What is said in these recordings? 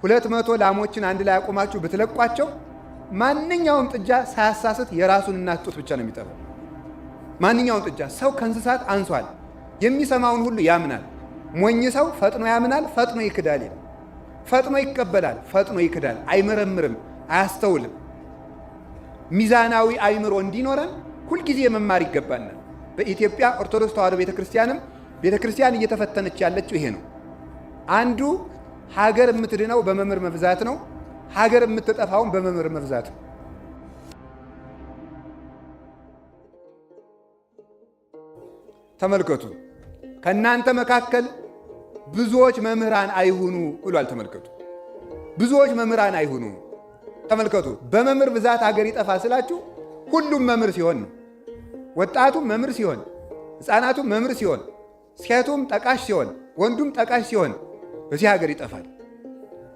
200 ላሞችን አንድ ላይ አቆማችሁ ብትለቋቸው ማንኛውም ጥጃ ሳያሳስት የራሱን እናት ጡት ብቻ ነው የሚጠባው። ማንኛውም ጥጃ። ሰው ከእንስሳት አንሷል። የሚሰማውን ሁሉ ያምናል። ሞኝ ሰው ፈጥኖ ያምናል፣ ፈጥኖ ይክዳል ይላል። ፈጥኖ ይቀበላል፣ ፈጥኖ ይክዳል። አይመረምርም፣ አያስተውልም። ሚዛናዊ አይምሮ እንዲኖረን ሁልጊዜ መማር ይገባናል። በኢትዮጵያ ኦርቶዶክስ ተዋሕዶ ቤተክርስቲያን እየተፈተነች ያለችው ይሄ ነው። አንዱ ሀገር የምትድነው በመምህር መብዛት ነው። ሀገር የምትጠፋውን በመምህር መብዛት ነው። ተመልከቱ። ከእናንተ መካከል ብዙዎች መምህራን አይሁኑ ብሏል። ተመልከቱ። ብዙዎች መምህራን አይሁኑ። ተመልከቱ። በመምህር ብዛት ሀገር ይጠፋ ስላችሁ ሁሉም መምህር ሲሆን ነው። ወጣቱም መምህር ሲሆን፣ ሕፃናቱም መምህር ሲሆን፣ ሴቱም ጠቃሽ ሲሆን፣ ወንዱም ጠቃሽ ሲሆን በዚህ ሀገር ይጠፋል።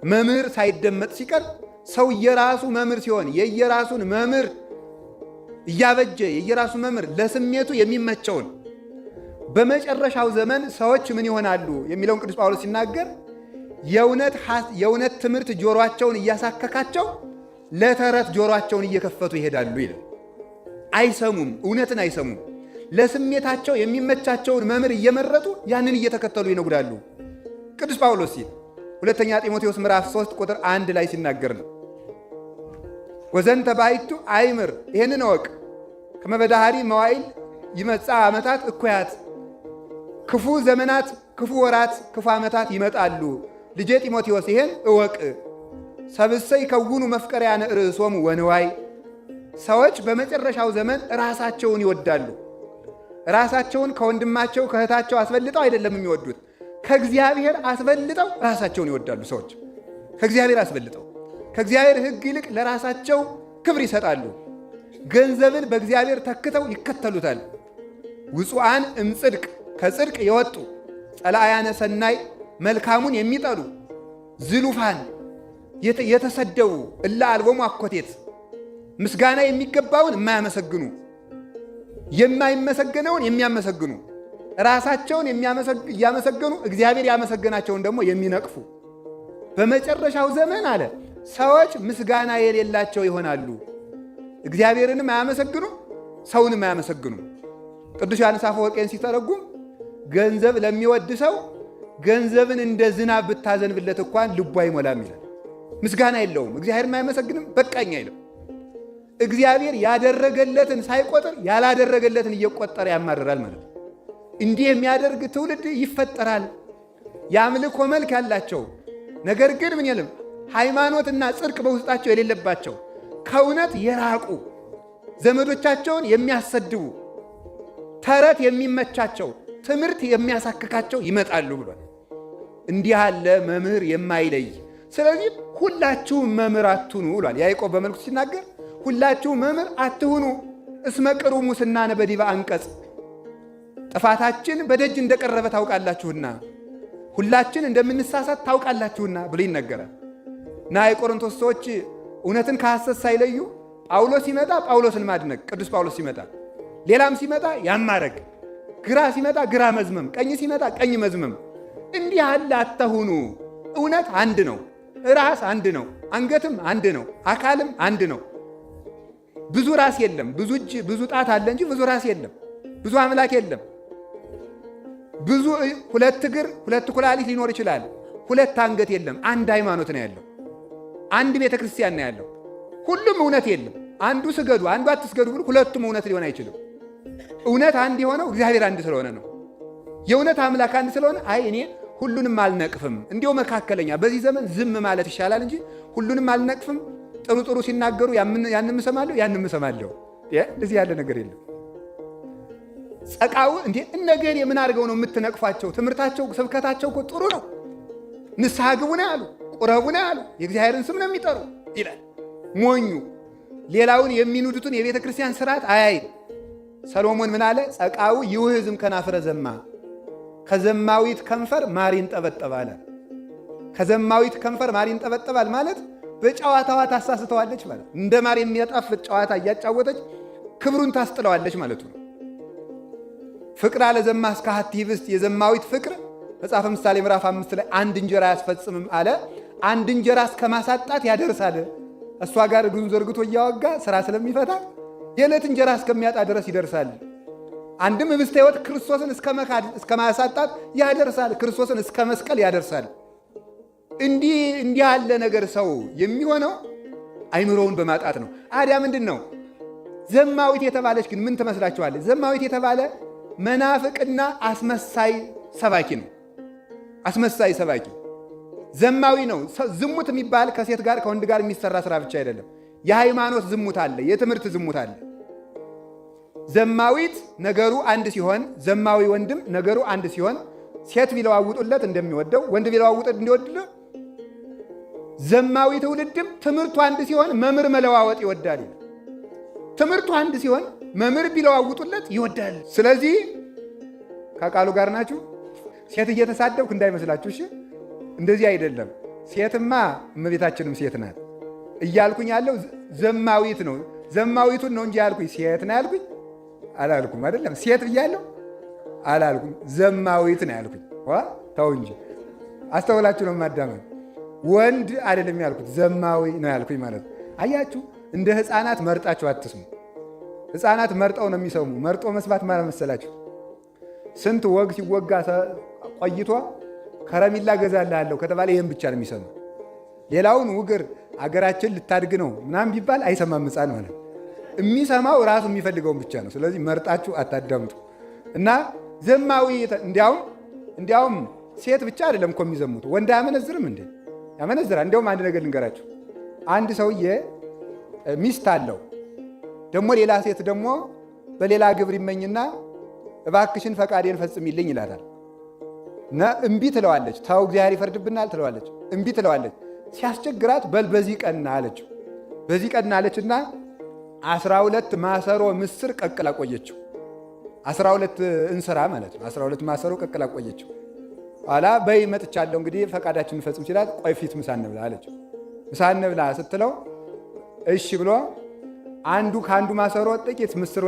መምህር ሳይደመጥ ሲቀር ሰው የራሱ መምህር ሲሆን የየራሱን መምህር እያበጀ የየራሱ መምህር ለስሜቱ የሚመቸውን በመጨረሻው ዘመን ሰዎች ምን ይሆናሉ የሚለውን ቅዱስ ጳውሎስ ሲናገር የእውነት ትምህርት ጆሮአቸውን እያሳከካቸው ለተረት ጆሮአቸውን እየከፈቱ ይሄዳሉ ይላል። አይሰሙም፣ እውነትን አይሰሙም። ለስሜታቸው የሚመቻቸውን መምህር እየመረጡ ያንን እየተከተሉ ይነጉዳሉ። ቅዱስ ጳውሎስ ሲል ሁለተኛ ጢሞቴዎስ ምዕራፍ 3 ቁጥር 1 ላይ ሲናገር ነው። ወዘንተ ባሕቱ አይምር፣ ይህንን እወቅ፣ ከመ በዳህሪ መዋዕል ይመጻ ዓመታት እኩያት፣ ክፉ ዘመናት፣ ክፉ ወራት፣ ክፉ ዓመታት ይመጣሉ። ልጄ ጢሞቴዎስ ይሄን እወቅ። ሰብእሰ ይከውኑ መፍቀርያነ ርእሶሙ ወንዋይ፣ ሰዎች በመጨረሻው ዘመን ራሳቸውን ይወዳሉ። ራሳቸውን ከወንድማቸው ከእህታቸው አስበልጠው አይደለም የሚወዱት፣ ከእግዚአብሔር አስበልጠው ራሳቸውን ይወዳሉ። ሰዎች ከእግዚአብሔር አስበልጠው ከእግዚአብሔር ሕግ ይልቅ ለራሳቸው ክብር ይሰጣሉ። ገንዘብን በእግዚአብሔር ተክተው ይከተሉታል። ውፁዓን እምጽድቅ፣ ከጽድቅ የወጡ ጸላእያነ ሰናይ፣ መልካሙን የሚጠሉ ዝሉፋን፣ የተሰደቡ እለ አልቦሙ አኮቴት፣ ምስጋና የሚገባውን የማያመሰግኑ የማይመሰገነውን የሚያመሰግኑ ራሳቸውን እያመሰገኑ እግዚአብሔር ያመሰገናቸውን ደግሞ የሚነቅፉ በመጨረሻው ዘመን አለ ሰዎች ምስጋና የሌላቸው ይሆናሉ። እግዚአብሔርንም አያመሰግኑ፣ ሰውንም አያመሰግኑ። ቅዱስ ዮሐንስ አፈወርቄን ሲተረጉም ገንዘብ ለሚወድ ሰው ገንዘብን እንደ ዝናብ ብታዘንብለት እንኳን ልቡ አይሞላም ይላል። ምስጋና የለውም፣ እግዚአብሔርም አያመሰግንም፣ በቃኝ አይልም። እግዚአብሔር ያደረገለትን ሳይቆጥር ያላደረገለትን እየቆጠረ ያማርራል ማለት ነው። እንዲህ የሚያደርግ ትውልድ ይፈጠራል። የአምልኮ መልክ ያላቸው ነገር ግን ምን የለም ሃይማኖትና ጽድቅ በውስጣቸው የሌለባቸው ከእውነት የራቁ ዘመዶቻቸውን የሚያሰድቡ ተረት የሚመቻቸው ትምህርት የሚያሳክካቸው ይመጣሉ ብሏል። እንዲህ ያለ መምህር የማይለይ ስለዚህ ሁላችሁም መምህር አትሁኑ ብሏል። ያዕቆብ በመልእክቱ ሲናገር ሁላችሁም መምህር አትሁኑ እስመ ቅሩሙ ሙስናነ በዲበ አንቀጽ፣ ጥፋታችን በደጅ እንደቀረበ ታውቃላችሁና፣ ሁላችን እንደምንሳሳት ታውቃላችሁና ብሎ ይነገራል። እና የቆሮንቶስ ሰዎች እውነትን ከሐሰት ሳይለዩ ጳውሎስ ሲመጣ ጳውሎስን ማድነቅ፣ ቅዱስ ጳውሎስ ሲመጣ ሌላም ሲመጣ ያማረግ፣ ግራ ሲመጣ ግራ መዝመም፣ ቀኝ ሲመጣ ቀኝ መዝመም። እንዲህ ያለ አትሁኑ። እውነት አንድ ነው፣ ራስ አንድ ነው፣ አንገትም አንድ ነው፣ አካልም አንድ ነው። ብዙ ራስ የለም። ብዙ እጅ ብዙ ጣት አለ እንጂ ብዙ ራስ የለም። ብዙ አምላክ የለም። ብዙ ሁለት እግር ሁለት ኩላሊት ሊኖር ይችላል። ሁለት አንገት የለም። አንድ ሃይማኖት ነው ያለው። አንድ ቤተ ክርስቲያን ነው ያለው። ሁሉም እውነት የለም። አንዱ ስገዱ አንዱ አትስገዱ ብሎ ሁለቱም እውነት ሊሆን አይችልም። እውነት አንድ የሆነው እግዚአብሔር አንድ ስለሆነ ነው። የእውነት አምላክ አንድ ስለሆነ አይ እኔ ሁሉንም አልነቅፍም፣ እንዲያው መካከለኛ በዚህ ዘመን ዝም ማለት ይሻላል እንጂ ሁሉንም አልነቅፍም፣ ጥሩ ጥሩ ሲናገሩ ያንም እሰማለሁ ያንም እሰማለሁ፣ እንደዚህ ያለ ነገር የለም። ጸቃው እንዴ እነገር የምን አድርገው ነው የምትነቅፏቸው? ትምህርታቸው ስብከታቸው እኮ ጥሩ ነው። ንስሐ ግቡ ነው ያሉ፣ ቁረቡ ነው ያሉ፣ የእግዚአብሔርን ስም ነው የሚጠሩ ይላል። ሞኙ ሌላውን የሚኑዱትን የቤተ ክርስቲያን ስርዓት አያይም። ሰሎሞን ምን አለ? ጸቃው ይውህዝም ከናፍረ ዘማ፣ ከዘማዊት ከንፈር ማር ይንጠበጠባል። ከዘማዊት ከንፈር ማር ይንጠበጠባል ማለት በጨዋታዋ ታሳስተዋለች ማለት እንደ ማር የሚያጣፍጥ ጨዋታ እያጫወተች ክብሩን ታስጥለዋለች ማለት ነው። ፍቅር አለ ዘማ እስከ ሀቲ ህብስት፣ የዘማዊት ፍቅር መጽሐፈ ምሳሌ ምዕራፍ 5 ላይ አንድ እንጀራ አያስፈጽምም አለ። አንድ እንጀራ እስከ ማሳጣት ያደርሳል። እሷ ጋር እግሩን ዘርግቶ እያወጋ ስራ ስለሚፈታ የዕለት እንጀራ እስከሚያጣ ድረስ ይደርሳል። አንድም ህብስተ ሕይወት ክርስቶስን እስከ ማሳጣት ያደርሳል። ክርስቶስን እስከ መስቀል ያደርሳል። እንዲህ ያለ ነገር ሰው የሚሆነው አይምሮውን በማጣት ነው። አዲያ ምንድን ነው? ዘማዊት የተባለች ግን ምን ትመስላችኋለች? ዘማዊት የተባለ መናፍቅና አስመሳይ ሰባኪ ነው። አስመሳይ ሰባኪ ዘማዊ ነው። ዝሙት የሚባል ከሴት ጋር ከወንድ ጋር የሚሰራ ስራ ብቻ አይደለም። የሃይማኖት ዝሙት አለ፣ የትምህርት ዝሙት አለ። ዘማዊት ነገሩ አንድ ሲሆን፣ ዘማዊ ወንድም ነገሩ አንድ ሲሆን፣ ሴት ቢለዋውጡለት እንደሚወደው ወንድ ቢለዋውጡት እንዲወድለው፣ ዘማዊ ትውልድም ትምህርቱ አንድ ሲሆን መምህር መለዋወጥ ይወዳል። ትምህርቱ አንድ ሲሆን መምህር ቢለዋውጡለት ይወዳል። ስለዚህ ከቃሉ ጋር ናችሁ። ሴት እየተሳደብኩ እንዳይመስላችሁ እሺ። እንደዚህ አይደለም። ሴትማ እመቤታችንም ሴት ናት እያልኩኝ ያለው ዘማዊት ነው። ዘማዊቱን ነው እንጂ ያልኩኝ ሴት ነው ያልኩኝ አላልኩም። አይደለም ሴት ብያለሁ አላልኩም። ዘማዊት ነው ያልኩኝ። ተው እንጂ አስተውላችሁ ነው ማዳመጥ። ወንድ አይደለም ያልኩት ዘማዊ ነው ያልኩኝ ማለት ነው። አያችሁ፣ እንደ ሕፃናት መርጣችሁ አትስሙ። ሕፃናት መርጠው ነው የሚሰሙ። መርጦ መስማት ማለት መሰላችሁ? ስንት ወግ ሲወጋ ቆይቶ ከረሚላ ገዛልሃለሁ ከተባለ ይህም ብቻ ነው የሚሰማ። ሌላውን ውግር አገራችን ልታድግ ነው ምናምን ቢባል አይሰማም ሕፃን ማለት። የሚሰማው ራሱ የሚፈልገውን ብቻ ነው። ስለዚህ መርጣችሁ አታዳምጡ። እና ዘማዊ እንዲያውም ሴት ብቻ አይደለም እኮ የሚዘሙት፣ ወንድ አያመነዝርም እንዴ? ያመነዝራል። እንዲያውም አንድ ነገር ልንገራችሁ። አንድ ሰውዬ ሚስት አለው። ደግሞ ሌላ ሴት ደግሞ በሌላ ግብር ይመኝና እባክሽን ፈቃዴን ፈጽሚልኝ ይላታል። እምቢ ትለዋለች። ተው እግዚአብሔር ይፈርድብናል ትለዋለች። እምቢ ትለዋለች። ሲያስቸግራት በል በዚህ ቀን አለችው። በዚህ ቀን አለችና 12 ማሰሮ ምስር ቀቅላ ቆየችው። 12 እንስራ ማለት ነው። 12 ማሰሮ ቀቅላ ቆየችው። ኋላ በይ መጥቻለሁ እንግዲህ ፈቃዳችንን ፈጽም ሲላት ቆይ ፊት ምሳ እንብላ አለችው። ምሳ እንብላ ስትለው እሺ ብሎ ከአንዱ ማሰሮ ጥቂት ምስር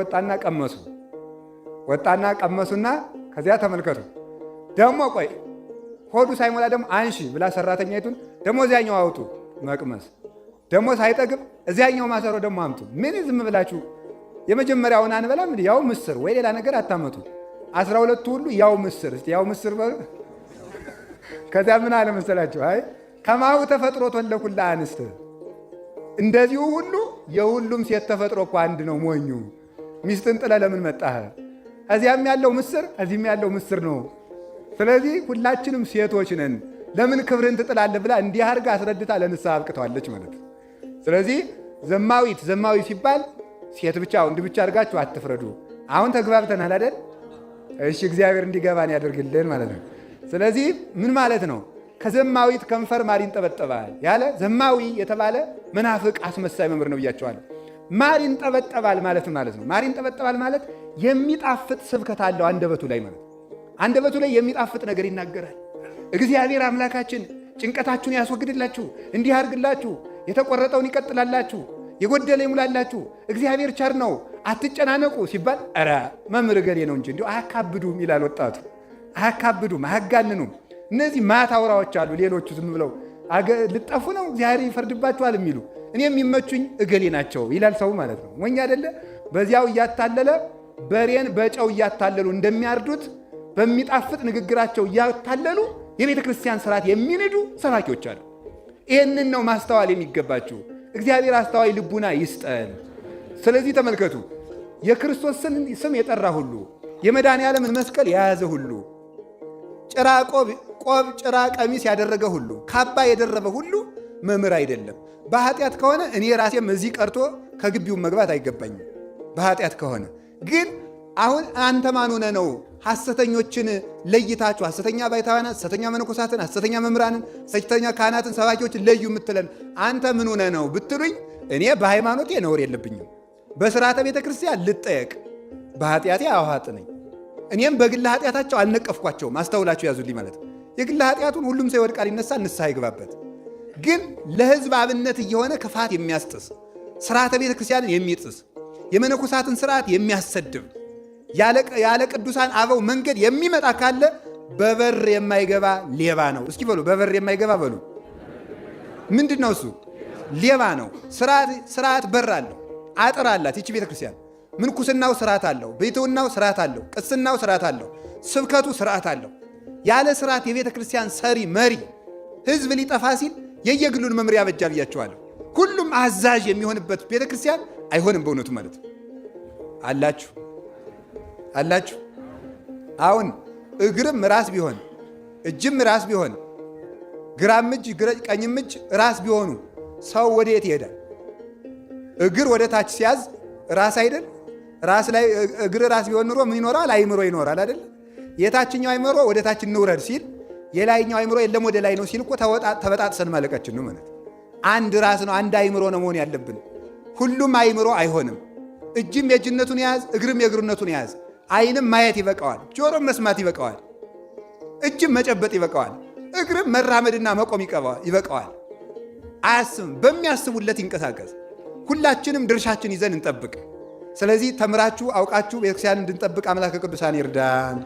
ወጣና ቀመሱና ከዚያ ተመልከቱ ደግሞ ቆይ ሆዱ ሳይሞላ ደግሞ አንሺ ብላ ሰራተኛይቱን ደግሞ እዚያኛው አውጡ መቅመስ ደግሞ ሳይጠግብ እዚያኛው ማሰሮ ደግሞ አምጡ። ምን ዝም ብላችሁ የመጀመሪያውን አንበላም? ያው ምስር ወይ ሌላ ነገር አታመጡ። 12ቱ ሁሉ ያው ምስር ያው ምስር በሉ። ከዚያ ምን አለ መሰላችሁ? አይ ከማሁ ተፈጥሮ ተለኩላ አንስት፣ እንደዚሁ ሁሉ የሁሉም ሴት ተፈጥሮ እኮ አንድ ነው። ሞኙ ሚስትን ጥለ ለምን መጣህ? እዚያም ያለው ምስር እዚህም ያለው ምስር ነው። ስለዚህ ሁላችንም ሴቶች ነን፣ ለምን ክብርን ትጥላለህ ብላ እንዲህ አድርጋ አስረድታ ለንስሐ አብቅተዋለች ማለት ነው። ስለዚህ ዘማዊ ሲባል ሴት ብቻ ወንድ ብቻ አድርጋችሁ አትፍረዱ። አሁን ተግባብተናል አይደል? እሺ፣ እግዚአብሔር እንዲገባን ያደርግልን ማለት ነው። ስለዚህ ምን ማለት ነው? ከዘማዊት ከንፈር ማር ይንጠበጠባል ያለ ዘማዊ የተባለ መናፍቅ አስመሳይ መምህር ነው ብያቸዋለሁ። ማር ይንጠበጠባል ማለት ነው። ማር ይንጠበጠባል ማለት የሚጣፍጥ ስብከት አለው አንደበቱ ላይ ማለት ነው። አንደበቱ ላይ የሚጣፍጥ ነገር ይናገራል። እግዚአብሔር አምላካችን ጭንቀታችሁን ያስወግድላችሁ፣ እንዲህ አድርግላችሁ፣ የተቆረጠውን ይቀጥላላችሁ፣ የጎደለ ይሙላላችሁ፣ እግዚአብሔር ቸር ነው፣ አትጨናነቁ ሲባል ኧረ መምህር ገሌ ነው እንጂ እንዲሁ አያካብዱም ይላል ወጣቱ። አያካብዱም፣ አያጋንኑም። እነዚህ ማታውራዎች አሉ። ሌሎቹ ዝም ብለው ልጠፉ ነው እግዚአብሔር ይፈርድባችኋል የሚሉ እኔ የሚመቹኝ እገሌ ናቸው ይላል ሰው ማለት ነው። ሞኝ አይደለ? በዚያው እያታለለ በሬን በጨው እያታለሉ እንደሚያርዱት በሚጣፍጥ ንግግራቸው እያታለሉ የቤተ ክርስቲያን ስርዓት የሚንዱ ሰባኪዎች አሉ። ይህንን ነው ማስተዋል የሚገባችሁ። እግዚአብሔር አስተዋይ ልቡና ይስጠን። ስለዚህ ተመልከቱ፣ የክርስቶስን ስም የጠራ ሁሉ፣ የመድኃኔዓለምን መስቀል የያዘ ሁሉ፣ ጭራ ቆብ ጭራ ቀሚስ ያደረገ ሁሉ፣ ካባ የደረበ ሁሉ መምህር አይደለም። በኃጢአት ከሆነ እኔ ራሴም እዚህ ቀርቶ ከግቢው መግባት አይገባኝም። በኃጢአት ከሆነ ግን አሁን አንተ ማን ሆነህ ነው ሐሰተኞችን ለይታችሁ ሐሰተኛ ባይታውያንን፣ ሐሰተኛ መነኮሳትን፣ ሐሰተኛ መምህራንን፣ ሐሰተኛ ካህናትን፣ ሰባኪዎችን ለዩ የምትለን አንተ ምን ሆነህ ነው ብትሉኝ፣ እኔ በሃይማኖቴ ነውር የለብኝም። በሥርዓተ ቤተ ክርስቲያን ልጠየቅ፣ በኃጢአቴ አዋጥ ነኝ። እኔም በግል ኃጢአታቸው አልነቀፍኳቸውም። አስተውላችሁ ያዙልኝ ማለት የግል ኃጢአቱን ሁሉም ሰው ይወድቃል፣ ይነሳል፣ ንስሐ ይግባበት። ግን ለሕዝብ አብነት እየሆነ ክፋት የሚያስጥስ ሥርዓተ ቤተ ክርስቲያንን የሚጥስ የመነኮሳትን ሥርዓት የሚያሰድብ ያለ ቅዱሳን አበው መንገድ የሚመጣ ካለ በበር የማይገባ ሌባ ነው። እስኪ በሉ በበር የማይገባ በሉ። ምንድን ነው እሱ? ሌባ ነው። ስርዓት በር አለው፣ አጥር አላት ይቺ ቤተክርስቲያን። ምንኩስናው ስርዓት አለው፣ ቤትውናው ስርዓት አለው፣ ቅስናው ስርዓት አለው፣ ስብከቱ ስርዓት አለው። ያለ ስርዓት የቤተ ክርስቲያን ሰሪ መሪ ህዝብ ሊጠፋ ሲል የየግሉን መምሪያ ያበጃ ብያቸዋለሁ። ሁሉም አዛዥ የሚሆንበት ቤተ ክርስቲያን አይሆንም በእውነቱ ማለት ነው። አላችሁ አሁን እግርም ራስ ቢሆን እጅም ራስ ቢሆን ግራም እጅ ቀኝም እጅ ራስ ቢሆኑ ሰው ወዴት ይሄዳል? እግር ወደ ታች ሲያዝ ራስ አይደል? ራስ ላይ እግር ራስ ቢሆን ኑሮ ምን ይኖራል? አይምሮ ይኖራል አይደል? የታችኛው አይምሮ ወደ ታች እንውረድ ሲል የላይኛው አይምሮ የለም ወደ ላይ ነው ሲል እኮ ተበጣጥሰን ማለቃችን ነው ማለት። አንድ ራስ ነው፣ አንድ አይምሮ ነው መሆን ያለብን። ሁሉም አይምሮ አይሆንም። እጅም የእጅነቱን ያዝ፣ እግርም የእግርነቱን ያዝ። አይንም ማየት ይበቃዋል፣ ጆሮም መስማት ይበቃዋል፣ እጅም መጨበጥ ይበቃዋል፣ እግርም መራመድና መቆም ይበቃዋል። አያስብም፣ በሚያስቡለት ይንቀሳቀስ። ሁላችንም ድርሻችን ይዘን እንጠብቅ። ስለዚህ ተምራችሁ አውቃችሁ ቤተክርስቲያን እንድንጠብቅ አምላከ ቅዱሳን ይርዳን።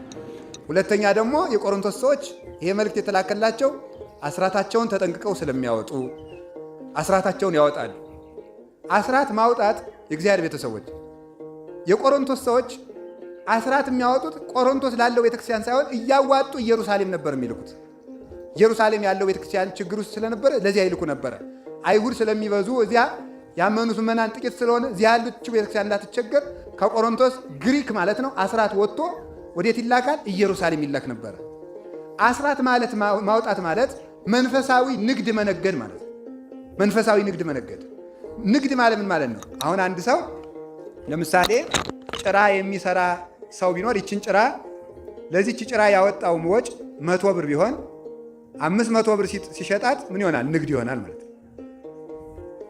ሁለተኛ ደግሞ የቆሮንቶስ ሰዎች ይሄ መልእክት የተላከላቸው አስራታቸውን ተጠንቅቀው ስለሚያወጡ አስራታቸውን ያወጣሉ። አስራት ማውጣት የእግዚአብሔር ቤተሰቦች የቆሮንቶስ ሰዎች አስራት የሚያወጡት ቆሮንቶስ ላለው ቤተክርስቲያን ሳይሆን እያዋጡ ኢየሩሳሌም ነበር የሚልኩት። ኢየሩሳሌም ያለው ቤተክርስቲያን ችግር ውስጥ ስለነበረ ለዚያ ይልኩ ነበረ። አይሁድ ስለሚበዙ እዚያ ያመኑት ምዕመናን ጥቂት ስለሆነ እዚያ ያለችው ቤተክርስቲያን እንዳትቸገር ከቆሮንቶስ ግሪክ ማለት ነው አስራት ወጥቶ ወዴት ይላካል? ኢየሩሳሌም ይላክ ነበረ። አስራት ማለት ማውጣት ማለት መንፈሳዊ ንግድ መነገድ ማለት ነው። መንፈሳዊ ንግድ መነገድ። ንግድ ማለት ምን ማለት ነው? አሁን አንድ ሰው ለምሳሌ ጭራ የሚሰራ ሰው ቢኖር ይችን ጭራ ለዚች ጭራ ያወጣው ወጭ 100 ብር ቢሆን 500 ብር ሲሸጣት ምን ይሆናል? ንግድ ይሆናል ማለት ነው።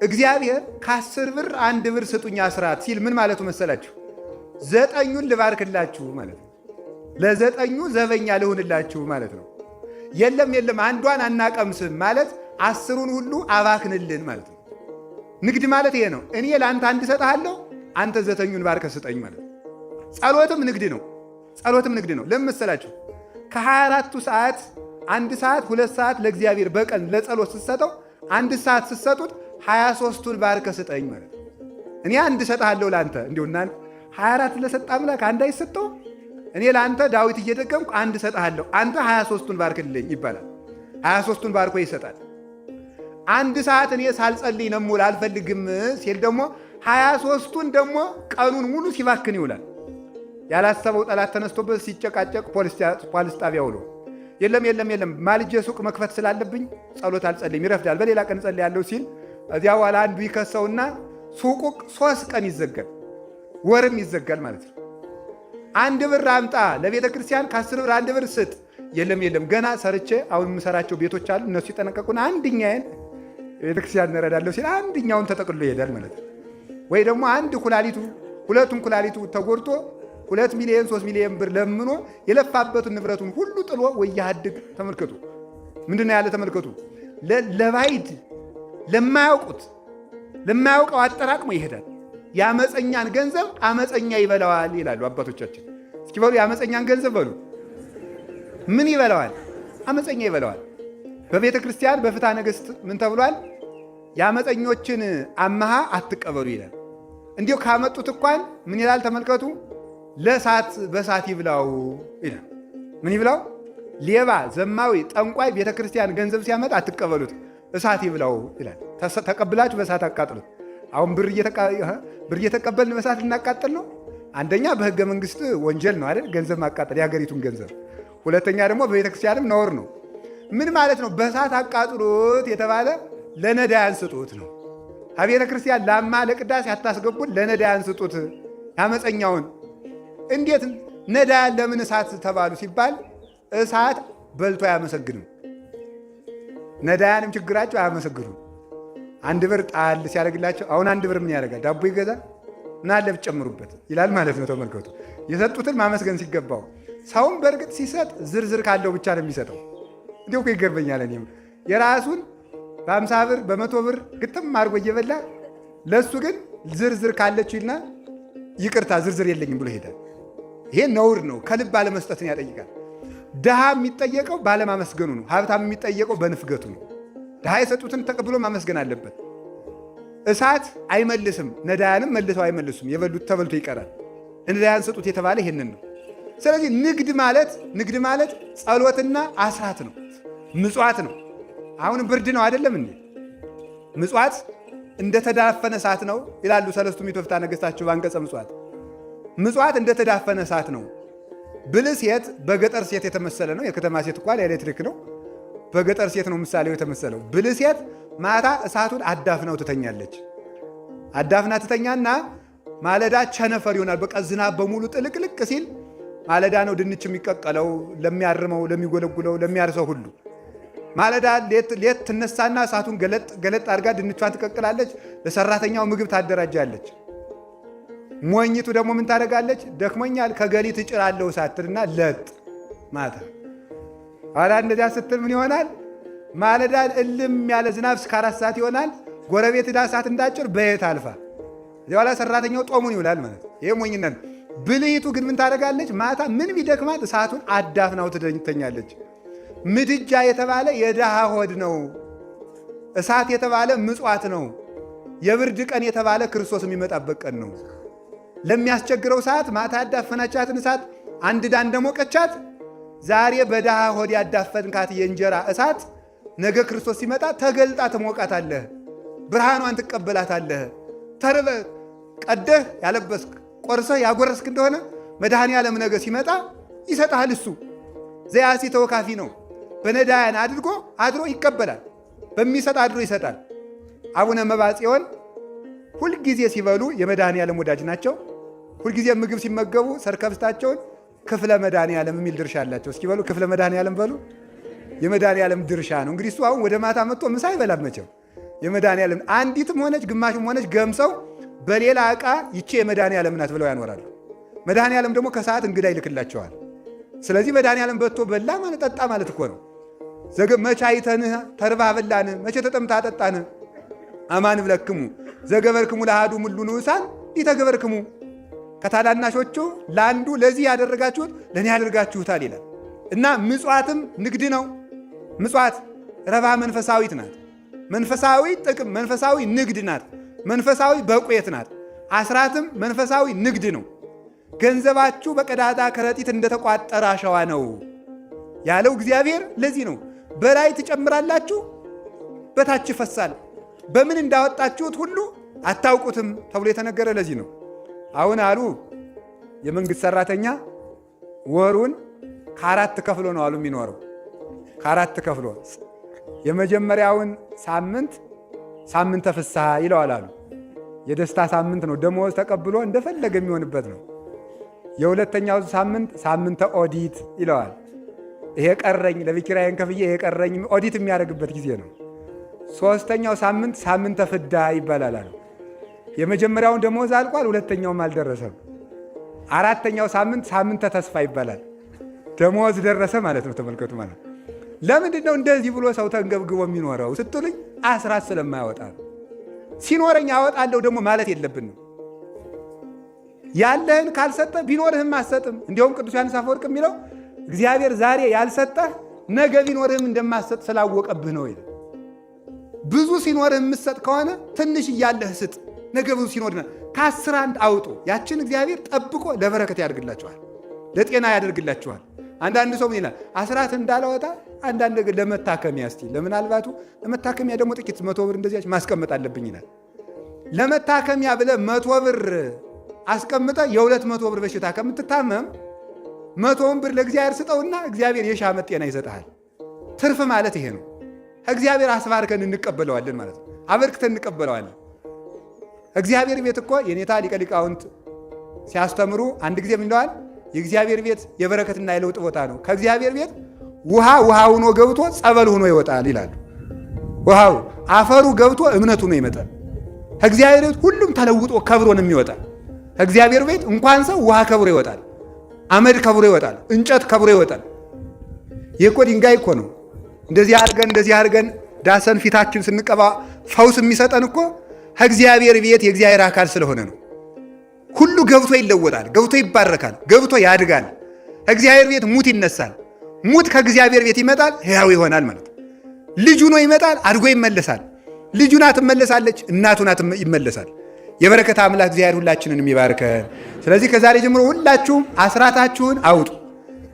እግዚአብሔር ከ10 ብር 1 ብር ስጡኝ አስራት ሲል ምን ማለቱ መሰላችሁ? 9ኙን ልባርክላችሁ ማለት ነው። ለ9ኙ ዘበኛ ልሁንላችሁ ማለት ነው። የለም አንዷን አናቀምስም ማለት 10ሩን ሁሉ አባክንልን ማለት ነው። ንግድ ማለት ይሄ ነው። እኔ ለአንተ 1 እሰጥሃለሁ፣ አንተ 9ኙን ባርከህ ስጠኝ ማለት ነው። ጸሎትም ንግድ ነው። ለምን መሰላችሁ? ከ24ቱ ሰዓት 1 ሰዓት 2 ሰዓት ለእግዚአብሔር በቀን ለጸሎት ስትሰጠው 1 ሰዓት ስትሰጡት 23ቱን ባርከህ ስጠኝ ማለት ነው። እኔ 1 እሰጥሃለሁ ለአንተ እንዲሁና 24 ለሰጠ አምላክ 1 አይሰጠው። እኔ ለአንተ ዳዊት እየደገምኩ 1 እሰጥሃለሁ፣ አንተ 23ቱን ባርክልኝ ይባላል። 23ቱን ባርኮ ይሰጣል። 1 ሰዓት እኔ ሳልጸልይ ነው የምውል አልፈልግም ሲል ደግሞ 23ቱን ደግሞ ቀኑን ሙሉ ሲባክን ይውላል። ያላሰበው ጠላት ተነስቶበት ሲጨቃጨቅ ፖሊስ ጣቢያ ውሎ የለም ማልጄ ሱቅ መክፈት ስላለብኝ ጸሎት አልጸልይም ይረፍዳል፣ በሌላ ቀን ጸልያለሁ ሲል እዚያ በኋላ አንዱ ይከሰውና ሱቁ 3 ቀን ይዘጋል፣ ወርም ይዘጋል ማለት ነው። 1 ብር አምጣ ለቤተ ክርስቲያን ከ10 ብር 1 ብር ስጥ። የለም ገና ሰርቼ አሁን የምሰራቸው ቤቶች አሉ እነሱ ይጠነቀቁና አንድኛዬን ቤተ ክርስቲያን እንረዳለሁ ሲል አንድኛውን ተጠቅሎ ይሄዳል ማለት ነው። ወይ ደግሞ ሁለቱም ኩላሊቱ ተጎድቶ 2 ሚሊዮን 3 ሚሊዮን ብር ለምኖ የለፋበትን ንብረቱን ሁሉ ጥሎ ወያድግ። ተመልከቱ፣ ምንድነው ያለ ተመልከቱ። ለባይድ ለማያውቀው አጠራቅሞ ይሄዳል። የአመፀኛን ገንዘብ አመፀኛ ይበላዋል ይላሉ አባቶቻችን። እስኪ በሉ የአመፀኛን ገንዘብ በሉ። ምን ይበላዋል? አመፀኛ ይበላዋል። በቤተ ክርስቲያን በፍትሐ ነገሥት ምን ተብሏል? የአመፀኞችን አመሃ አትቀበሉ ይላል። እንዲሁ ካመጡት እንኳን ምን ይላል ተመልከቱ። በሳት ይብላው ይላል። ምን ይብላው? ሌባ፣ ዘማዊ፣ ጠንቋይ ቤተ ክርስቲያን ገንዘብ ሲያመጣ አትቀበሉት፣ እሳት ይብላው ይላል። ተቀብላችሁ በሳት አቃጥሉት። አሁን ብር እየተቀበልን በሳት ልናቃጥል ነው። አንደኛ በሕገ መንግሥት ወንጀል ነው አይደል? ገንዘብ ማቃጠል፣ የሀገሪቱን ገንዘብ። ሁለተኛ ደግሞ በቤተ ክርስቲያንም ነውር ነው። ምን ማለት ነው? በሳት አቃጥሉት የተባለ ለነዳያን ስጡት ነው። አቤተ ክርስቲያን ላማ ለቅዳሴ አታስገቡን፣ ለነዳያን ስጡት ያመፀኛውን። እንዴት ነዳያን ለምን እሳት ተባሉ ሲባል እሳት በልቶ አያመሰግንም። ነዳያንም ችግራቸው አያመሰግኑም። 1 ብር ጣል ሲያደርግላቸው አሁን 1 ብር ምን ያደርጋል? ዳቦ ይገዛል። ምን አለ ብትጨምሩበት ይላል ማለት ነው። ተመልከቱ፣ የሰጡትን ማመስገን ሲገባው። ሰውም በእርግጥ ሲሰጥ ዝርዝር ካለው ብቻ ነው የሚሰጠው። እንዲሁ እኮ ይገርመኛል። እኔም የራሱን በ50 ብር በ100 ብር ግጥም አድርጎ እየበላ ለእሱ ግን ዝርዝር ካለችው ይልና ይቅርታ ዝርዝር የለኝም ብሎ ይሄዳል። ይሄ ነውር ነው። ከልብ ባለመስጠትን ያጠይቃል። ድሃ የሚጠየቀው ባለማመስገኑ ነው። ሀብታም የሚጠየቀው በንፍገቱ ነው። ድሃ የሰጡትን ተቀብሎ ማመስገን አለበት። እሳት አይመልስም፣ ነዳያንም መልሰው አይመልሱም። የበሉት ተበልቶ ይቀራል። ነዳያን ሰጡት የተባለ ይሄንን ነው። ስለዚህ ንግድ ማለት ጸሎትና አስራት ነው፣ ምጽዋት ነው። አሁን ብርድ ነው አይደለም እንዴ? ምጽዋት እንደተዳፈነ እሳት ነው ይላሉ ሰለስቱ ምዕተ ፍትሐ ነገሥታቸው በአንቀጸ ምጽዋት። ምጽዋት እንደተዳፈነ እሳት ነው። ብልህ ሴት በገጠር ሴት የተመሰለ ነው። የከተማ ሴት እንኳን ኤሌክትሪክ ነው። በገጠር ሴት ነው ምሳሌው የተመሰለው። ብልህ ሴት ማታ እሳቱን አዳፍናው ትተኛለች። አዳፍና ትተኛና ማለዳ ቸነፈር ይሆናል። በቃ ዝናብ በሙሉ ጥልቅልቅ ሲል ማለዳ ነው ድንች የሚቀቀለው ለሚያርመው፣ ለሚጎለጉለው፣ ለሚያርሰው ሁሉ። ማለዳ ሌት ትነሳና እሳቱን ገለጥ አድርጋ ድንቿን ትቀቅላለች። ለሰራተኛው ምግብ ታደራጃለች። ሞኝቱ ደግሞ ምን ታደርጋለች? ደክሞኛል ከገሊት እጭራለሁ ሳትልና ለጥ ማታ ኋላ እንደዚያ ስትል ምን ይሆናል? ማለዳ እልም ያለ ዝናብ እስከ 4 ሰዓት ይሆናል። ጎረቤት ዳ እሳት እንዳጭር በየት አልፋ እዚያ ኋላ ሰራተኛው ጦሙን ይውላል ማለት ይሄ ሞኝነት። ብልሂቱ ግን ምን ታደርጋለች? ማታ ምን ቢደክማት እሳቱን አዳፍናው ትተኛለች። ምድጃ የተባለ የድሃ ሆድ ነው። እሳት የተባለ ምጽዋት ነው። የብርድ ቀን የተባለ ክርስቶስ የሚመጣበት ቀን ነው። ለሚያስቸግረው ሰዓት ማታ ያዳፈናቻትን እሳት አንድ ዳ እንደሞቀቻት ዛሬ በድሃ ሆድ ያዳፈንካት የእንጀራ እሳት ነገ ክርስቶስ ሲመጣ ተገልጣ ትሞቃታለህ፣ ብርሃኗን ትቀበላታለህ። ተርበህ ቀደህ ያለበስክ ቆርሰህ ያጎረስክ እንደሆነ መድኃኔ ዓለም ነገ ሲመጣ ይሰጣል። እሱ ዘያሲ ተወካፊ ነው። በነዳያን አድሮ ይቀበላል። በሚሰጥ አድሮ ይሰጣል። አቡነ መብዓ ጽዮን ሁልጊዜ ሲበሉ የመድኃኔ ዓለም ወዳጅ ናቸው። ሁልጊዜ ምግብ ሲመገቡ ሰርከብስታቸውን ክፍለ መድኃኔ ዓለም የሚል ድርሻ አላቸው። እስኪ በሉ ክፍለ መድኃኔ ዓለም በሉ። የመድኃኔ ዓለም ድርሻ ነው። እንግዲህ እሱ አሁን ወደ ማታ መጥቶ ምሳ አይበላም መቼም። የመድኃኔ ዓለም አንዲትም ሆነች ግማሽም ሆነች ገምሰው በሌላ ዕቃ ይቺ የመድኃኔ ዓለም ናት ብለው ያኖራሉ። መድኃኔ ዓለም ደግሞ ከሰዓት እንግዳ ይልክላቸዋል። ስለዚህ መድኃኔ ዓለም በቶ በላ ማለት ጠጣ ማለት እኮ ነው። መቼ አይተንህ ተርባህ በላን፣ መቼ ተጠምታ አጠጣን። አማን ብለክሙ ዘገበርክሙ ለአሐዱ እምእሉ ንዑሳን ኢተገበርክሙ፣ ከታናናሾቹ ለአንዱ ለዚህ ያደረጋችሁት ለእኔ ያደርጋችሁታል ይላል። እና ምጽዋትም ንግድ ነው። ምጽዋት ረብሃ መንፈሳዊት ናት። መንፈሳዊ ጥቅም መንፈሳዊ ንግድ ናት። መንፈሳዊ በቁየት ናት። አስራትም መንፈሳዊ ንግድ ነው። ገንዘባችሁ በቀዳዳ ከረጢት እንደተቋጠረ አሸዋ ነው ያለው እግዚአብሔር ለዚህ ነው። በላይ ትጨምራላችሁ፣ በታች ይፈሳል፣ በምን እንዳወጣችሁት ሁሉ አታውቁትም ተብሎ የተነገረ ለዚህ ነው። አሁን አሉ የመንግስት ሰራተኛ ወሩን ከአራት ከፍሎ ነው አሉ የሚኖረው። ከአራት ከፍሎ የመጀመሪያውን ሳምንተ ፍስሐ ይለዋል አሉ። የደስታ ሳምንት ነው። ደሞዝ ተቀብሎ እንደፈለገ የሚሆንበት ነው። የሁለተኛው ሳምንተ ኦዲት ይለዋል። ይሄ ቀረኝ ለቢኪራይን ከፍዬ ይሄ ቀረኝ ኦዲት የሚያደርግበት ጊዜ ነው። ሶስተኛው ሳምንተ ፍዳ ይባላል አሉ። የመጀመሪያውን ደሞዝ አልቋል፣ ሁለተኛውም አልደረሰም። አራተኛው ሳምንተ ተስፋ ይባላል። ደሞዝ ደረሰ ማለት ነው። ተመልከቱ ማለት ለምንድን ነው እንደዚህ ብሎ ሰው ተንገብግቦ የሚኖረው ስትሉኝ፣ አስራት ስለማያወጣ ነው። ሲኖረኝ አወጣለሁ ደግሞ ማለት የለብንም። ያለህን ካልሰጠ ቢኖርህም አትሰጥም። እንዲያውም ቅዱስ ዮሐንስ አፈወርቅ የሚለው እግዚአብሔር ዛሬ ያልሰጠህ ነገ ቢኖርህም እንደማትሰጥ ስላወቀብህ ነው ይላል። ብዙ ሲኖርህ የምትሰጥ ከሆነ ትንሽ እያለህ ስጥ። ነገ ብዙ ሲኖርና ከ10 አንድ አውጡ። ያችን እግዚአብሔር ጠብቆ ለበረከት ያደርግላችኋል፣ ለጤና ያደርግላችኋል። አንዳንድ ሰው ምን ይላል? አስራት እንዳላወጣ አንዳንድ ነገር ለመታከሚያ እስቲ ለምናልባቱ ለመታከሚያ ደግሞ ጥቂት 100 ብር እንደዚያች ማስቀመጥ አለብኝ ይላል። ለመታከሚያ ብለህ 100 ብር አስቀምጠ የ200 ብር በሽታ ከምትታመም 100 ብር ለእግዚአብሔር ስጠውና እግዚአብሔር የሺህ ዓመት ጤና ይሰጥሃል። ትርፍ ማለት ይሄ ነው። እግዚአብሔር አስባርከን እንቀበለዋለን ማለት ነው። አበርክተን እንቀበለዋለን። እግዚአብሔር ቤት እኮ የኔታ ሊቀ ሊቃውንት ሲያስተምሩ አንድ ጊዜ ምን ይለዋል? የእግዚአብሔር ቤት የበረከትና የለውጥ ቦታ ነው። ከእግዚአብሔር ቤት ውሃ ሆኖ ገብቶ ጸበል ሆኖ ይወጣል ይላሉ። ውሃው አፈሩ ገብቶ እምነቱ ነው ይመጣል። ከእግዚአብሔር ቤት ሁሉም ተለውጦ ከብሮ ነው የሚወጣል። ከእግዚአብሔር ቤት እንኳን ሰው ውሃ ከብሮ ይወጣል፣ አመድ ከብሮ ይወጣል፣ እንጨት ከብሮ ይወጣል። ይህ እኮ ድንጋይ እኮ ነው። እንደዚህ አድርገን ዳሰን ፊታችን ስንቀባ ፈውስ የሚሰጠን እኮ ከእግዚአብሔር ቤት የእግዚአብሔር አካል ስለሆነ ነው። ሁሉ ገብቶ ይለወጣል፣ ገብቶ ይባረካል፣ ገብቶ ያድጋል። ከእግዚአብሔር ቤት ሙት ይነሳል፣ ሙት ከእግዚአብሔር ቤት ይመጣል፣ ሕያው ይሆናል ማለት ነው። ልጁ ነው ይመጣል፣ አድጎ ይመለሳል። ልጁ ናት ትመለሳለች፣ እናቱ ናት ይመለሳል። የበረከት አምላክ እግዚአብሔር ሁላችንን የሚባርከን። ስለዚህ ከዛሬ ጀምሮ ሁላችሁም አስራታችሁን አውጡ።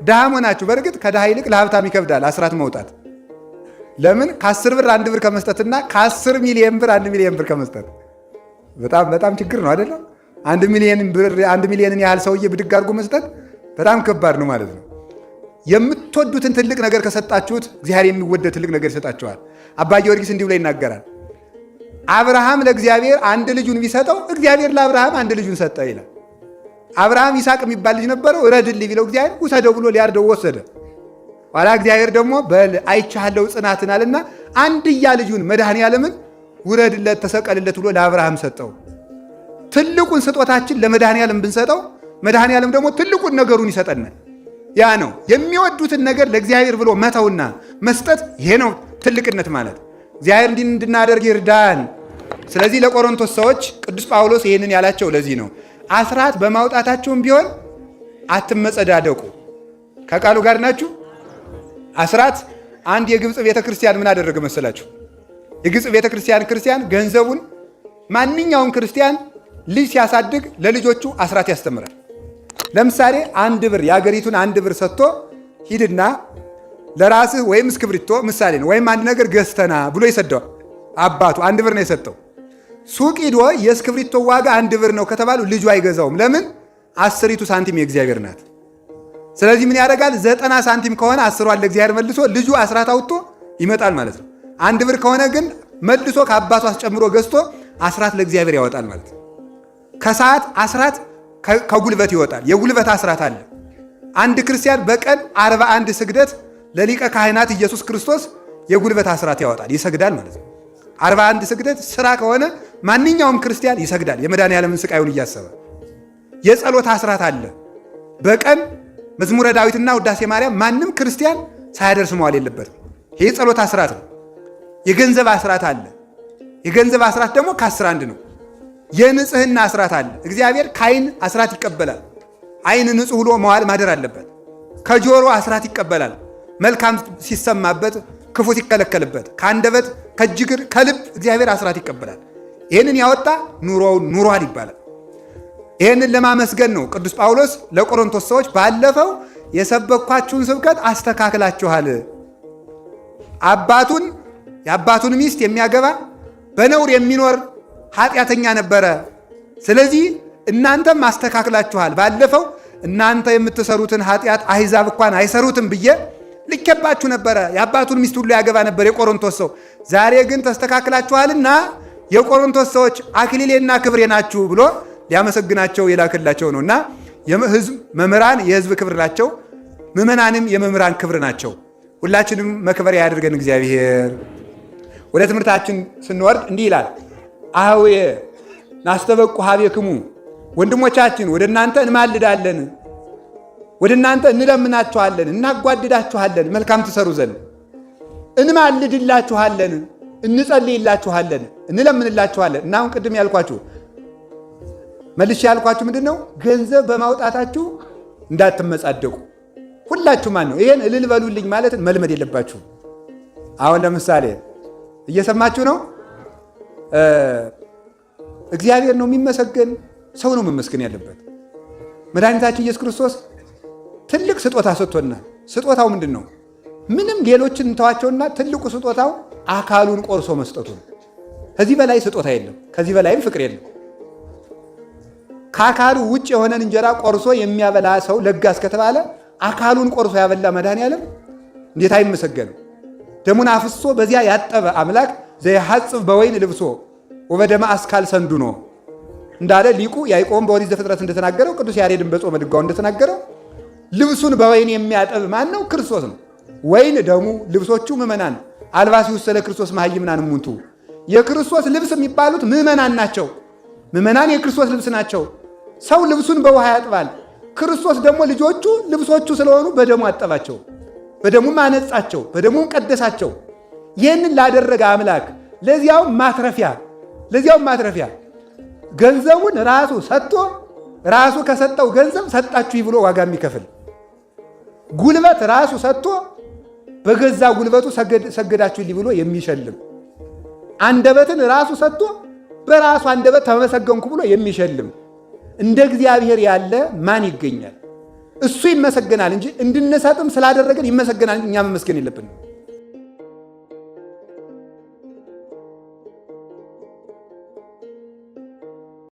ድሃ ሆናችሁ፣ በእርግጥ ከድሃ ይልቅ ለሀብታም ይከብዳል አስራት መውጣት። ለምን? ከ10 ብር 1 ብር ከመስጠትና ከ10 ሚሊዮን ብር 1 ሚሊዮን ብር ከመስጠት በጣም ችግር ነው አይደለም? 1 ሚሊዮንን ያህል ሰውዬ ብድግ አድርጎ መስጠት በጣም ከባድ ነው ማለት ነው። የምትወዱትን ትልቅ ነገር ከሰጣችሁት እግዚአብሔር የሚወደድ ትልቅ ነገር ይሰጣችኋል። አባ ጊዮርጊስ እንዲህ ብሎ ይናገራል። አብርሃም ለእግዚአብሔር አንድ ልጁን ቢሰጠው እግዚአብሔር ለአብርሃም አንድ ልጁን ሰጠ ይላል። አብርሃም ይስሐቅ የሚባል ልጅ ነበረው። እረድልኝ ቢለው እግዚአብሔር ውሰደው ብሎ ሊያርደው ወሰደ። ኋላ እግዚአብሔር ደግሞ በል አይቻለሁ ጽናትን አለና አንድያ ልጁን መድኃኔዓለምን ውረድለት ተሰቀልለት ብሎ ለአብርሃም ሰጠው። ትልቁን ስጦታችን ለመድኃኔዓለም ብንሰጠው መድኃኔዓለም ደግሞ ትልቁን ነገሩን ይሰጠናል። ያ ነው የሚወዱትን ነገር ለእግዚአብሔር ብሎ መተውና መስጠት። ይሄ ነው ትልቅነት ማለት። እግዚአብሔር እንዲህ እንድናደርግ ይርዳን። ስለዚህ ለቆሮንቶስ ሰዎች ቅዱስ ጳውሎስ ይህንን ያላቸው ለዚህ ነው። አስራት በማውጣታቸውም ቢሆን አትመጸዳደቁ። ከቃሉ ጋር ናችሁ። አስራት አንድ የግብፅ ቤተክርስቲያን ምን አደረገ መሰላችሁ? የግብፅ ቤተክርስቲያን ገንዘቡን ማንኛውም ክርስቲያን ልጅ ሲያሳድግ ለልጆቹ አስራት ያስተምራል። ለምሳሌ 1 ብር የአገሪቱን 1 ብር ሰጥቶ ሂድና ለራስህ ወይም እስክብሪቶ ምሳሌ ነው ወይም አንድ ነገር ገዝተና ብሎ ይሰደዋል። አባቱ 1 ብር ነው የሰጠው። ሱቅ ሂዶ የእስክብሪቶ ዋጋ 1 ብር ነው ከተባሉ ልጁ አይገዛውም። ለምን? 10ቱ ሳንቲም የእግዚአብሔር ናት። ስለዚህ ምን ያደርጋል? 90 ሳንቲም ከሆነ 10ዋን ለእግዚአብሔር መልሶ ልጁ አስራት አውጥቶ ይመጣል ማለት ነው። 1 ብር ከሆነ ግን መልሶ ከአባቱ አስጨምሮ ገዝቶ አስራት ለእግዚአብሔር ያወጣል ማለት ነው። ከሰዓት አስራት ከጉልበት ይወጣል። የጉልበት አስራት አለ። አንድ ክርስቲያን በቀን 41 ስግደት ለሊቀ ካህናት ኢየሱስ ክርስቶስ የጉልበት አስራት ያወጣል፣ ይሰግዳል ማለት ነው። 41 ስግደት ስራ ከሆነ ማንኛውም ክርስቲያን ይሰግዳል፣ የመድኃኔዓለምን ስቃዩን እያሰበ። የጸሎት አስራት አለ። በቀን መዝሙረ ዳዊትና ውዳሴ ማርያም ማንም ክርስቲያን ሳያደርስ መዋል የለበትም። ይሄ ጸሎት አስራት ነው። የገንዘብ አስራት አለ። የገንዘብ አስራት ደግሞ ከ11 ነው። የንጽህና አስራት አለ። እግዚአብሔር ከዓይን አስራት ይቀበላል። ዓይን ንጹህ ብሎ መዋል ማደር አለበት። ከጆሮ አስራት ይቀበላል። መልካም ሲሰማበት ክፉ ሲከለከልበት፣ ከአንደበት ከእጅግር ከልብ እግዚአብሔር አስራት ይቀበላል። ይህንን ያወጣ ኑሮውን ኑሯል ይባላል። ይህንን ለማመስገን ነው ቅዱስ ጳውሎስ ለቆሮንቶስ ሰዎች ባለፈው የሰበኳችሁን ስብከት አስተካክላችኋል። የአባቱን ሚስት የሚያገባ በነውር የሚኖር ኃጢአተኛ ነበረ። ስለዚህ እናንተም አስተካክላችኋል። ባለፈው እናንተ የምትሰሩትን ኃጢአት አሕዛብ እንኳን አይሰሩትም ብዬ ልኬባችሁ ነበረ። የአባቱን ሚስት ሁሉ ያገባ ነበር የቆሮንቶስ ሰው። ዛሬ ግን ተስተካክላችኋልና የቆሮንቶስ ሰዎች አክሊሌና ክብሬ ናችሁ ብሎ ሊያመሰግናቸው የላክላቸው ነው። እና መምህራን የሕዝብ ክብር ናቸው፣ ምዕመናንም የመምህራን ክብር ናቸው። ሁላችንም መክበሪያ ያድርገን እግዚአብሔር። ወደ ትምህርታችን ስንወርድ እንዲህ ይላል። አህዌ ናስተበቁ ሀቤክሙ፣ ወንድሞቻችን ወደ እናንተ እንማልዳለን፣ ወደ እናንተ እንለምናችኋለን፣ እናጓድዳችኋለን፣ መልካም ትሰሩ ዘንድ እንማልድላችኋለን፣ እንጸልይላችኋለን፣ እንለምንላችኋለን። እና አሁን ቅድም ያልኳችሁ መልሼ ያልኳችሁ ምንድን ነው? ገንዘብ በማውጣታችሁ እንዳትመጻደቁ። ሁላችሁ ማን ነው ይሄን እልል በሉልኝ ማለትን መልመድ የለባችሁ። አሁን ለምሳሌ እየሰማችሁ ነው። እግዚአብሔር ነው የሚመሰገን፣ ሰው ነው መመስገን ያለበት። መድኃኒታችን ኢየሱስ ክርስቶስ ትልቅ ስጦታ ሰጥቶናል። ስጦታው ምንድን ነው? ምንም ሌሎችን እንተዋቸውና ትልቁ ስጦታው አካሉን ቆርሶ መስጠቱ ነው። ከዚህ በላይ ስጦታ የለም። ከዚህ በላይም ፍቅር የለም። ከአካሉ ውጭ የሆነን እንጀራ ቆርሶ የሚያበላ ሰው ለጋስ ከተባለ አካሉን ቆርሶ ያበላ መድኃኔዓለም እንዴት አይመሰገንም? ደሙን አፍሶ በዚያ ያጠበ አምላክ ዘየሐጽብ በወይን ልብሶ ወበደመ አስካል ሰንዱኖ እንዳለ ሊቁ ያዕቆብም በኦሪት ዘፍጥረት እንደተናገረው፣ ቅዱስ ያሬድን በጾመ ድጓው እንደተናገረው ልብሱን በወይን የሚያጠብ ማን ነው? ክርስቶስ ነው። ወይን ደሙ፣ ልብሶቹ ምእመናን። አልባሲሁሰ ለክርስቶስ መሃይምናን እሙንቱ። የክርስቶስ ልብስ የሚባሉት ምእመናን ናቸው። ምእመናን የክርስቶስ ልብስ ናቸው። ሰው ልብሱን በውሃ ያጥባል። ክርስቶስ ደግሞ ልጆቹ ልብሶቹ ስለሆኑ በደሙ አጠባቸው፣ በደሙም አነጻቸው፣ በደሙም ቀደሳቸው። ይህንን ላደረገ አምላክ ለዚያውም ማትረፊያ ገንዘቡን ራሱ ሰጥቶ ራሱ ከሰጠው ገንዘብ ሰጣችሁ ብሎ ዋጋ የሚከፍል ጉልበት ራሱ ሰጥቶ በገዛ ጉልበቱ ሰገዳችሁልኝ ብሎ የሚሸልም አንደበትን ራሱ ሰጥቶ በራሱ አንደበት ተመሰገንኩ ብሎ የሚሸልም እንደ እግዚአብሔር ያለ ማን ይገኛል? እሱ ይመሰገናል እንጂ እንድንሰጥም ስላደረገን ይመሰገናል። እኛ መመስገን የለብንም።